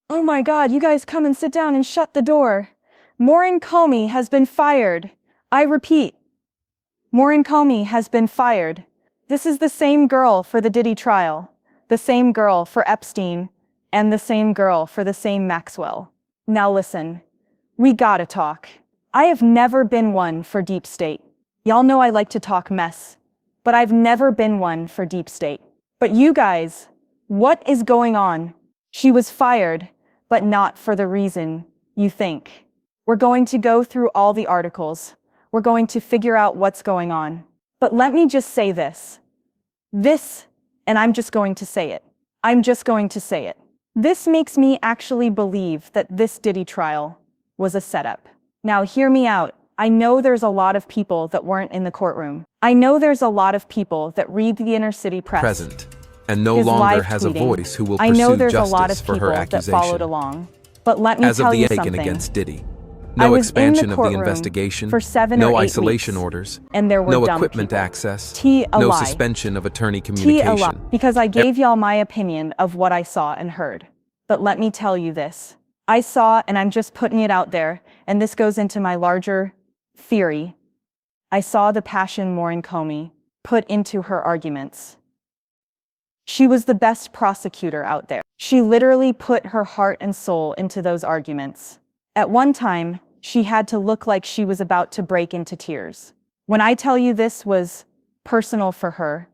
Oh my God, you guys come and sit down and shut the door. Maurene Comey has been fired. I repeat, Maurene Comey has been fired. This is the same girl for the Diddy trial, the same girl for Epstein, and the same girl for the same Maxwell. Now listen, we gotta talk. I have never been one for deep state. Y'all know I like to talk mess, but I've never been one for deep state. But you guys, what is going on? She was fired, but not for the reason you think. We're going to go through all the articles. We're going to figure out what's going on. But let me just say this. And I'm just going to say it. I'm just going to say it. This makes me actually believe that this Diddy trial was a setup. Now hear me out. I know there's a lot of people that weren't in the courtroom. I know there's a lot of people that read the inner city press. Present, and no longer has a voice who will I know pursue there's a lot of justice for people her that accusation. followed along. But let me As of tell the you taken something. against Diddy, I no was in the expansion of the courtroom investigation, for 7 no or 8 isolation weeks, orders, and there were no dumb equipment people. access, A no lie. suspension of attorney A lie. communication. Because I gave y'all my opinion of what I saw and heard. But let me tell you this. I saw, and I'm just putting it out there, and this goes into my larger theory. I saw the passion Maurene Comey put into her arguments. She was the best prosecutor out there. She literally put her heart and soul into those arguments. At one time, she had to look like she was about to break into tears. When I tell you this was personal for her,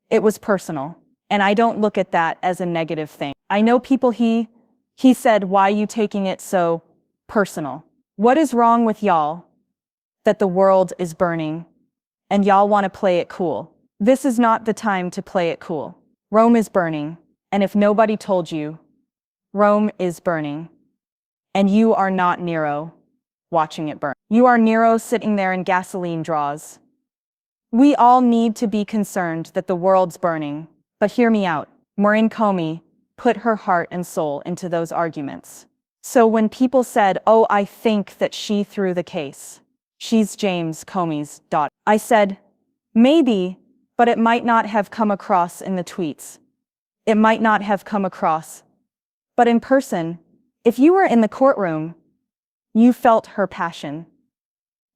it was personal. And I don't look at that as a negative thing. I know people he said, why you taking it so personal? What is wrong with y'all that the world is burning and y'all want to play it cool? This is not the time to play it cool. Rome is burning, and if nobody told you, Rome is burning, and you are not Nero watching it burn. You are Nero sitting there in gasoline draws. We all need to be concerned that the world's burning, but hear me out. Maurene Comey put her heart and soul into those arguments. So when people said, oh, I think that she threw the case, she's James Comey's daughter, I said, maybe, but it might not have come across in the tweets. It might not have come across. But in person, if you were in the courtroom, you felt her passion.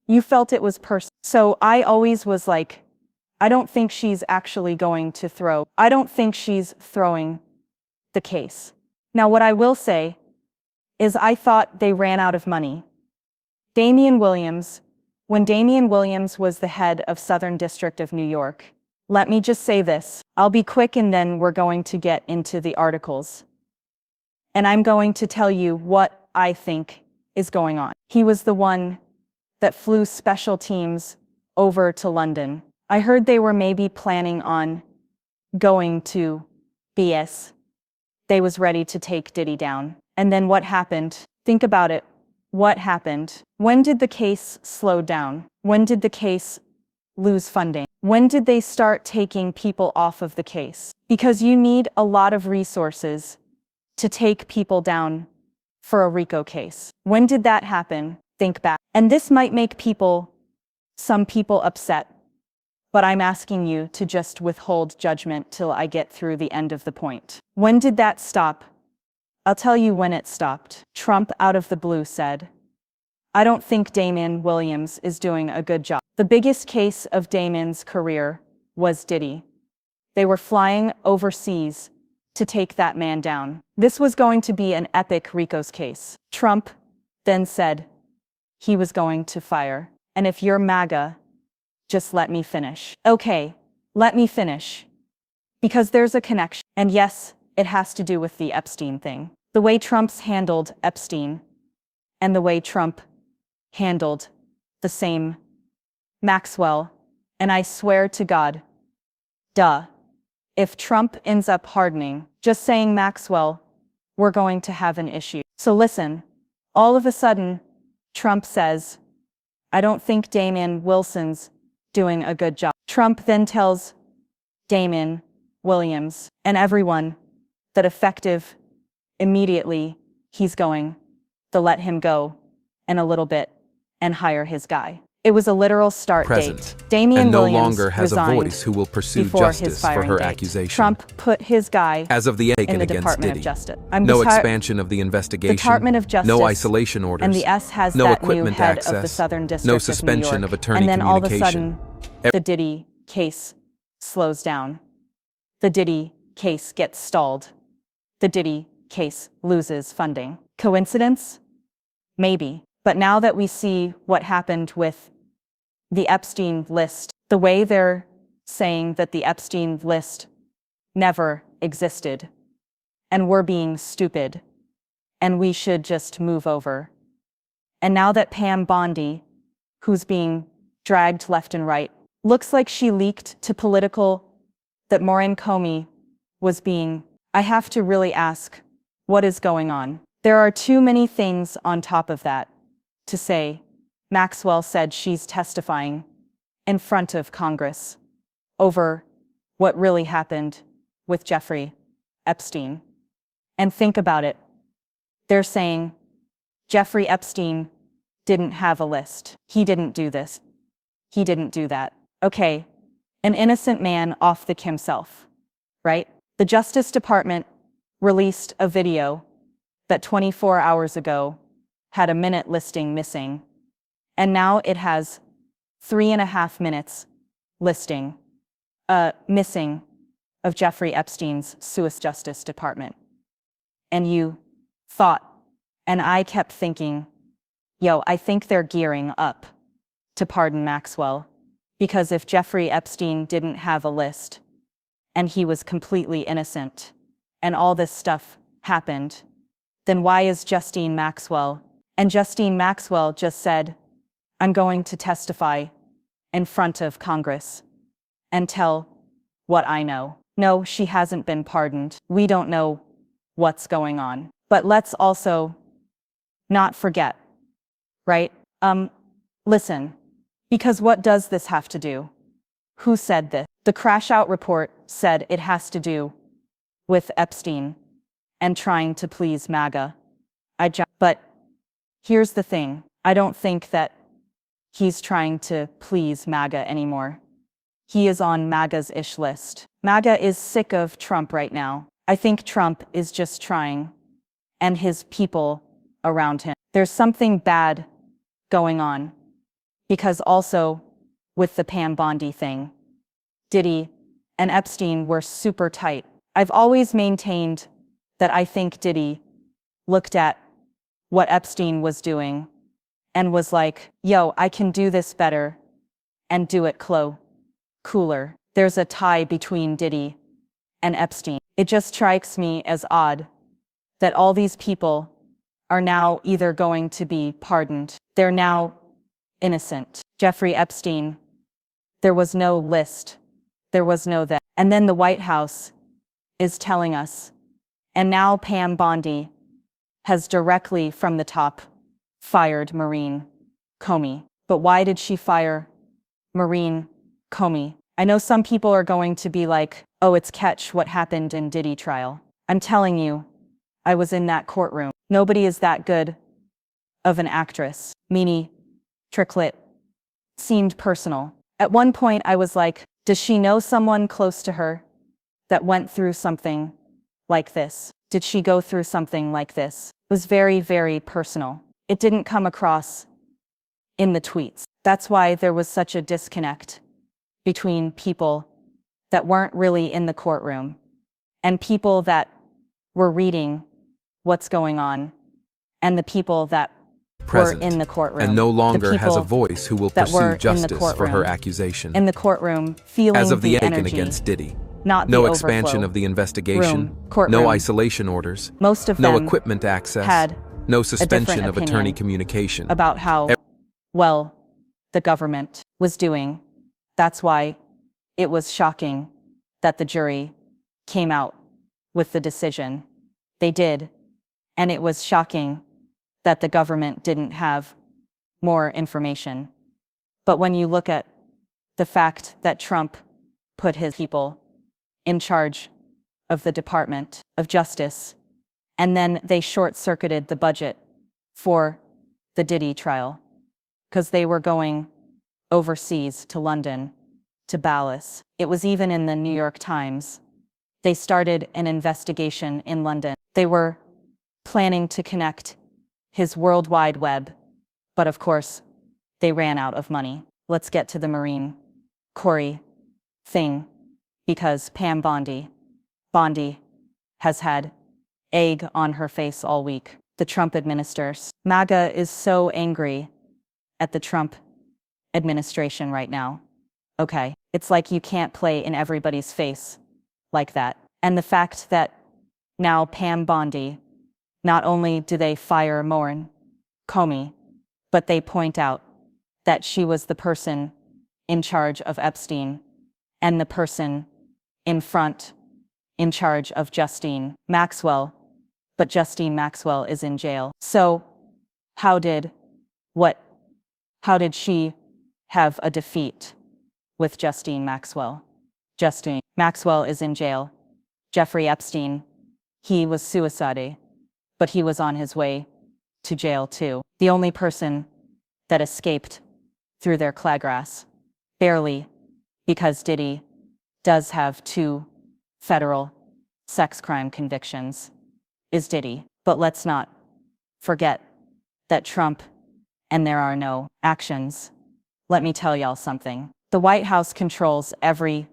You felt it was personal. So I always was like, I don't think she's actually going to throw. I don't think she's throwing the case. Now what I will say is I thought they ran out of money. When Damian Williams was the head of Southern District of New York, let me just say this. I'll be quick and then we're going to get into the articles. And I'm going to tell you what I think is going on. He was the one that flew special teams over to London. I heard they were maybe planning on going to BS. They was ready to take Diddy down. And then what happened? Think about it. What happened? When did the case slow down? When did the case lose funding? When did they start taking people off of the case? Because you need a lot of resources to take people down for a RICO case. When did that happen? Think back. And this might make some people upset, but I'm asking you to just withhold judgment till I get through the end of the point. When did that stop? I'll tell you when it stopped. Trump out of the blue said, I don't think Damian Williams is doing a good job. The biggest case of Damian's career was Diddy. They were flying overseas to take that man down. This was going to be an epic RICO's case. Trump then said he was going to fire. And if you're MAGA, just let me finish. Okay, let me finish. Because there's a connection. And yes, it has to do with the Epstein thing. The way Trump's handled Epstein and the way Trump handled the same Maxwell. And I swear to God, if Trump ends up hardening, just saying Maxwell, we're going to have an issue. So listen, all of a sudden, Trump says, I don't think Damian Wilson's doing a good job. Trump then tells Damian Williams and everyone that effective immediately he's going to let him go in a little bit and hire his guy. It was a literal start present, date. Damian and no Williams longer has a resigned voice who will pursue before his justice for firing her date. accusation. Trump put his guy As of the in taken the against Department Diddy. of Justice. No expansion of the investigation, Department of Justice, no isolation orders, and the S has no that new equipment head access, of the Southern District no of suspension New of York. attorney And then all of a communication. sudden, the Diddy case slows down. The Diddy case gets stalled. The Diddy case loses funding. Coincidence? Maybe. But now that we see what happened with the Epstein list, the way they're saying that the Epstein list never existed, and we're being stupid, and we should just move over. And now that Pam Bondi, who's being dragged left and right, looks like she leaked to Political that Maurene Comey was being, I have to really ask, what is going on? There are too many things on top of that to say. Maxwell said she's testifying in front of Congress over what really happened with Jeffrey Epstein. And think about it. They're saying Jeffrey Epstein didn't have a list. He didn't do this. He didn't do that. Okay, an innocent man off the himself, right? The Justice Department released a video that 24 hours ago had a minute listing missing, and now it has 3.5 minutes listing missing of Jeffrey Epstein's Swiss Justice Department. And you thought, and I kept thinking, I think they're gearing up to pardon Maxwell, because if Jeffrey Epstein didn't have a list and he was completely innocent and all this stuff happened, then why is Justine Maxwell? And Justine Maxwell just said, I'm going to testify in front of Congress and tell what I know. No, she hasn't been pardoned. We don't know what's going on. But let's also not forget, right? Listen, because what does this have to do? Who said this? The crash out report said it has to do with Epstein and trying to please MAGA. But here's the thing. I don't think that he's trying to please MAGA anymore. He is on MAGA's ish list. MAGA is sick of Trump right now. I think Trump is just trying, and his people around him. There's something bad going on, because also with the Pam Bondi thing, Diddy and Epstein were super tight. I've always maintained that I think Diddy looked at what Epstein was doing and was like, I can do this better and do it cooler. There's a tie between Diddy and Epstein. It just strikes me as odd that all these people are now either going to be pardoned. They're now innocent. Jeffrey Epstein, there was no list. There was no that. And then the White House is telling us, and now Pam Bondi has directly from the top fired Maurene Comey. But why did she fire Maurene Comey? I know some people are going to be like, it's catch what happened in Diddy trial. I'm telling you, I was in that courtroom. Nobody is that good of an actress. Mimi Tricklet seemed personal. At one point I was like, does she know someone close to her that went through something like this? Did she go through something like this? It was very, very personal. It didn't come across in the tweets. That's why there was such a disconnect between people that weren't really in the courtroom and people that were reading what's going on and the people that present, were in the courtroom. And no longer has a voice who will pursue justice for her accusation. In the courtroom, feeling as of the energy against Diddy. Not no the expansion overflow. of the investigation, Courtroom. no isolation orders, most of no them equipment access, had no suspension a of attorney communication. About how well the government was doing. That's why it was shocking that the jury came out with the decision they did, and it was shocking that the government didn't have more information. But when you look at the fact that Trump put his people in charge of the Department of Justice, and then they short-circuited the budget for the Diddy trial, because they were going overseas to London, to Ballas. It was even in the New York Times. They started an investigation in London. They were planning to connect his World Wide Web, but of course, they ran out of money. Let's get to the Maurene, Corey thing, because Pam Bondi has had egg on her face all week. The Trump administrators. MAGA is so angry at the Trump administration right now. Okay, it's like you can't play in everybody's face like that. And the fact that now Pam Bondi, not only do they fire Maurene, Comey, but they point out that she was the person in charge of Epstein and the person in charge of Justine Maxwell, but Justine Maxwell is in jail. So how did she have a defeat with Justine Maxwell? Justine Maxwell is in jail. Jeffrey Epstein, he was suicided, but he was on his way to jail too. The only person that escaped through their clagrass, barely, because Diddy does have 2 federal sex crime convictions, is Diddy. But let's not forget that Trump, and there are no actions. Let me tell y'all something. The White House controls every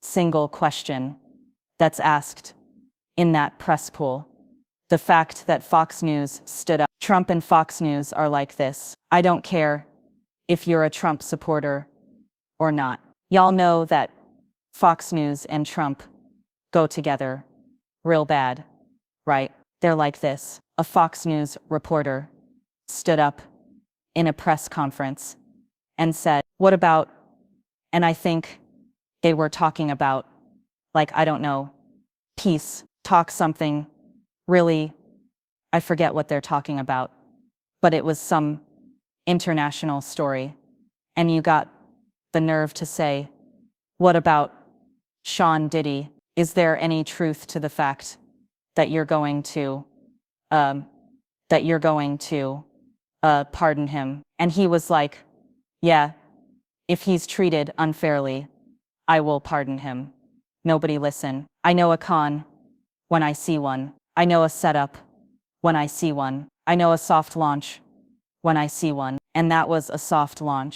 single question that's asked in that press pool. The fact that Fox News stood up. Trump and Fox News are like this. I don't care if you're a Trump supporter or not. Y'all know that Fox News and Trump go together real bad, right? They're like this. A Fox News reporter stood up in a press conference and said, what about, and I think they were talking about, like, I don't know, peace, talk something really, I forget what they're talking about, but it was some international story. And you got the nerve to say, what about Sean Diddy? Is there any truth to the fact that you're going to pardon him? And he was like, yeah, if he's treated unfairly, I will pardon him. Nobody listen. I know a con when I see one. I know a setup when I see one. I know a soft launch when I see one. And that was a soft launch.